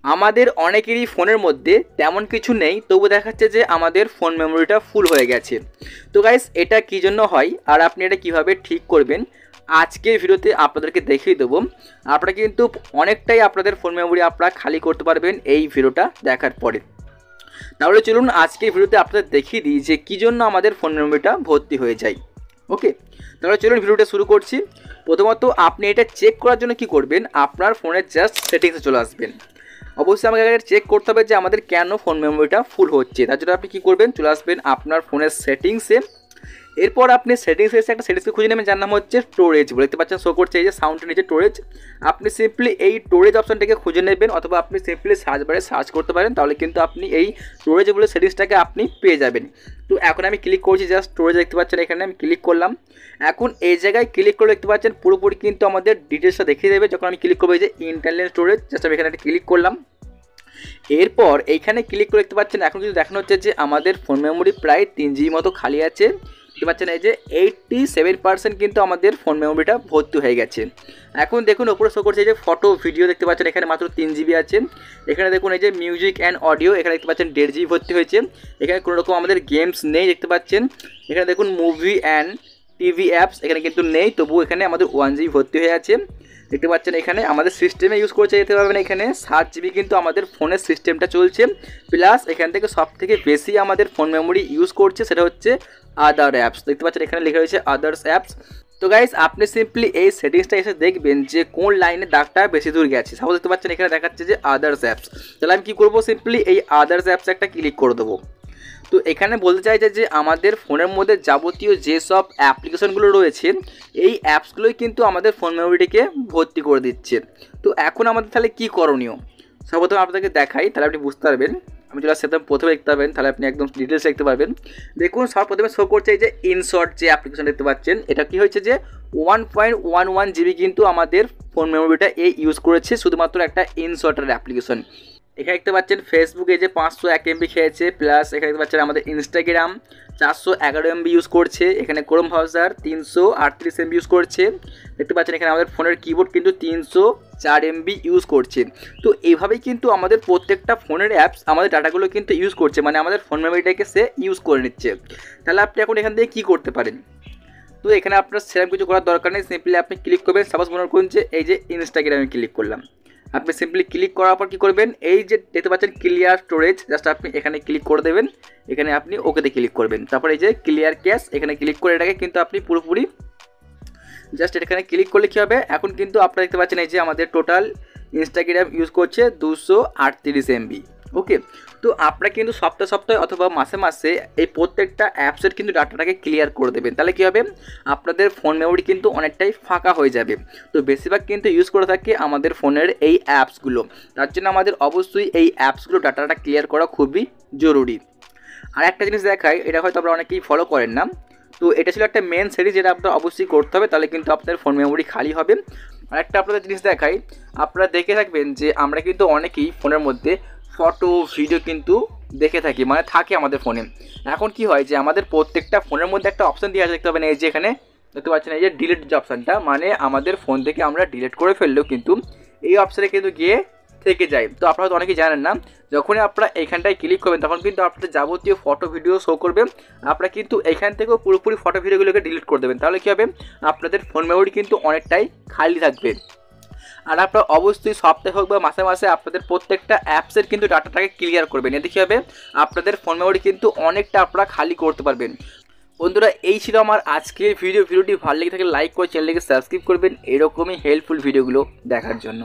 আমাদের অনেকেরই ফোনের মধ্যে তেমন কিছু নেই, তবু দেখাচ্ছে যে আমাদের ফোন মেমোরিটা ফুল হয়ে গেছে। তো গাইস, এটা কী জন্য হয় আর আপনি এটা কিভাবে ঠিক করবেন আজকের ভিডিওতে আপনাদেরকে দেখিয়ে দেবো। আপনারা কিন্তু অনেকটাই আপনাদের ফোন মেমোরি আপনারা খালি করতে পারবেন এই ভিডিওটা দেখার পরে। তাহলে চলুন আজকের ভিডিওতে আপনাদের দেখিয়ে দিই যে কী জন্য আমাদের ফোন মেমোরিটা ভর্তি হয়ে যায়। ওকে, তাহলে চলুন ভিডিওটা শুরু করছি। প্রথমত আপনি এটা চেক করার জন্য কি করবেন, আপনার ফোনের জাস্ট সেটিংসে চলে আসবেন। অবশ্যই আমাকে আগে চেক করতে হবে যে আমাদের কেন ফোন মেমোরিটা ফুল হচ্ছে। তার জন্য আপনি কী করবেন, চলে আসবেন আপনার ফোনের সেটিংসে। এরপর আপনি সেটিংসে এসে একটা সেটিংসকে খুঁজে নেবেন যার নাম হচ্ছে স্টোরেজ বলে, দেখতে পাচ্ছেন শো করছে এই যে সাউন্ডের নিচে স্টোরেজ। আপনি সিম্পলি এই স্টোরেজ অপশনটাকে খুঁজে নেবেন, অথবা আপনি সিম্পলি সার্চ বারে সার্চ করতে পারেন, তাহলে কিন্তু আপনি এই স্টোরেজ বলে সেটিংসটাকে আপনি পেয়ে যাবেন। তো এখন আমি ক্লিক করছি জাস্ট স্টোরেজ, দেখতে পাচ্ছেন এখানে আমি ক্লিক করলাম। এখন এই জায়গায় ক্লিক করে দেখতে পাচ্ছেন পুরোপুরি কিন্তু আমাদের ডিটেলসটা দেখিয়ে দেবে। যখন আমি ক্লিক করবো এই যে ইন্টারনাল স্টোরেজ, জাস্ট আমি এখানে ক্লিক করলাম। এরপর এইখানে ক্লিক করে দেখতে পাচ্ছেন এখন কিন্তু দেখানো হচ্ছে যে আমাদের ফোন মেমোরি প্রায় 3 GB মতো খালি আছে। দেখতে পাচ্ছেন এই যে 87% কিন্তু আমাদের ফোন মেমোরিটা ভর্তি হয়ে গেছে। এখন দেখুন ওপরে শো করছে এই যে ফটো ভিডিও, দেখতে পাচ্ছেন এখানে মাত্র 3 GB আছে। এখানে দেখুন এই যে মিউজিক অ্যান্ড অডিও, এখানে দেখতে পাচ্ছেন 1.5 GB ভর্তি হয়েছে। এখানে কোনো রকম আমাদের গেমস নেই, দেখতে পাচ্ছেন। এখানে দেখুন মুভি অ্যান্ড টিভি অ্যাপস এখানে কিন্তু নেই, তবুও এখানে আমাদের 1 GB ভর্তি হয়ে আছে। দেখতে পাচ্ছেন এখানে আমাদের সিস্টেমে ইউজ করছে যেতে পারবেন, এখানে 7 GB কিন্তু আমাদের ফোনের সিস্টেমটা চলছে। প্লাস এখান থেকে সব থেকে বেশি আমাদের ফোন মেমোরি ইউজ করছে সেটা হচ্ছে আদার অ্যাপস, দেখতে পাচ্ছেন এখানে লেখা রয়েছে আদার্স অ্যাপস। তো গাইস, আপনি সিম্পলি এই সেটিংসটা এসে দেখবেন যে কোন লাইনে দাগটা বেশি দূর গেছে। সাপোজ দেখতে পাচ্ছেন এখানে দেখাচ্ছে যে আদার্স অ্যাপস, তাহলে আমি কী করবো, সিম্পলি এই আদার্স অ্যাপস একটা ক্লিক করে দেবো। তো এখানে বলতে চাইছে যে আমাদের ফোনের মধ্যে যাবতীয় যেসব অ্যাপ্লিকেশনগুলো রয়েছে এই অ্যাপসগুলোই কিন্তু আমাদের ফোন মেমোরিটিকে ভর্তি করে দিচ্ছে। তো এখন আমাদের তাহলে কী করণীয়, সর্বপ্রথম আপনাদেরকে দেখাই, তাহলে আপনি বুঝতে পারবেন। আমি চলে আসতে প্রথমে দেখতে পাবেন, তাহলে আপনি একদম ডিটেলস দেখতে পারবেন। দেখুন সর্বপ্রথমে শো করছে এই যে ইনশর্ট যে অ্যাপ্লিকেশন দেখতে পাচ্ছেন, এটা কি হয়েছে যে 1.11 GB কিন্তু আমাদের ফোন মেমোরিটা এই ইউজ করেছে শুধুমাত্র একটা ইনশর্টের অ্যাপ্লিকেশন। এখানে দেখতে পাচ্ছেন ফেসবুকে যে 501 MB খেয়েছে, প্লাস এখানে দেখতে পাচ্ছেন আমাদের ইনস্টাগ্রাম 411 MB ইউজ করছে, এখানে ক্রোম ব্রাউজার 338 MB ইউজ করছে। দেখতে পাচ্ছেন এখানে আমাদের ফোনের কিবোর্ড কিন্তু 304 MB ইউজ করছে। তো এইভাবেই কিন্তু আমাদের প্রত্যেকটা ফোনের অ্যাপস আমাদের ডাটাগুলো কিন্তু ইউজ করছে, মানে আমাদের ফোন মেমোরিটাকে সে ইউজ করে নিচ্ছে। তাহলে আপনি এখন এখান থেকে কী করতে পারেন, তো এখানে আপনার সেরকম কিছু করার দরকার নেই। সিম্পলি আপনি ক্লিক করবেন, সাপোজ মনে করুন যে এই যে ইনস্টাগ্রামে ক্লিক করলাম। আপনি সিম্পলি ক্লিক করার পর কী করবেন, এই যে দেখতে পাচ্ছেন ক্লিয়ার স্টোরেজ, জাস্ট আপনি এখানে ক্লিক করে দেবেন। এখানে আপনি ওকেতে ক্লিক করবেন, তারপর এই যে ক্লিয়ার ক্যাশ এখানে ক্লিক করে এটাকে কিন্তু আপনি পুরোপুরি জাস্ট এখানে ক্লিক করলে কী হবে, এখন কিন্তু আপনারা দেখতে পাচ্ছেন এই যে আমাদের টোটাল ইনস্টাগ্রাম ইউজ করছে 238 MB। ওকে, তো আপনারা কিন্তু সপ্তাহে সপ্তাহে অথবা মাসে মাসে এই প্রত্যেকটা অ্যাপসের কিন্তু ডাটাটাকে ক্লিয়ার করে দেবেন। তাহলে কী হবে, আপনাদের ফোন মেমোরি কিন্তু অনেকটাই ফাঁকা হয়ে যাবে। তো বেশিরভাগ কিন্তু ইউজ করে থাকে আমাদের ফোনের এই অ্যাপসগুলো, তার জন্য আমাদের অবশ্যই এই অ্যাপসগুলো ডাটাটা ক্লিয়ার করা খুবই জরুরি। আর একটা জিনিস দেখাই, এটা হয়তো আপনারা অনেকেই ফলো করেন না, তো এটা ছিল একটা মেন সেটিংস যেটা আপনার অবশ্যই করতে হবে, তাহলে কিন্তু আপনার ফোন মেমোরি খালি হবে। আর একটা আপনাদের জিনিস দেখাই, আপনারা দেখে থাকবেন যে আমরা কিন্তু অনেকেই ফোনের মধ্যে ফটো ভিডিও কিন্তু দেখে থাকি, মানে থাকে আমাদের ফোনে। এখন কি হয় যে আমাদের প্রত্যেকটা ফোনের মধ্যে একটা অপশান দিয়ে আছে, দেখতে পাবেন এই যে এখানে দেখতে পাচ্ছেন এই যে ডিলিট যে অপশানটা, মানে আমাদের ফোন থেকে আমরা ডিলিট করে ফেললেও কিন্তু এই অপশানে কিন্তু গিয়ে থেকে যায়। তো আপনারা হয়তো অনেকেই জানেন না, যখনই আপনারা এইখানটায় ক্লিক করবেন তখন কিন্তু আপনাদের যাবতীয় ফটো ভিডিও শো করবে। আপনারা কিন্তু এইখান থেকেও পুরোপুরি ফটো ভিডিওগুলোকে ডিলিট করে দেবেন, তাহলে কী হবে, আপনাদের ফোন মেমোরি কিন্তু অনেকটাই খালি থাকবে। আর আপনারা অবশ্যই সপ্তাহে হোক বা মাসে মাসে আপনাদের প্রত্যেকটা অ্যাপসের কিন্তু ডাটাটাকে ক্লিয়ার করবেন, এতে কী হবে, আপনাদের ফোন মেমোরি কিন্তু অনেকটা আপনারা খালি করতে পারবেন। বন্ধুরা, এই ছিল আমার আজকের ভিডিওটি ভালো লেগে থাকলে লাইক করে চ্যানেলটিকে সাবস্ক্রাইব করবেন এরকমই হেল্পফুল ভিডিওগুলো দেখার জন্য।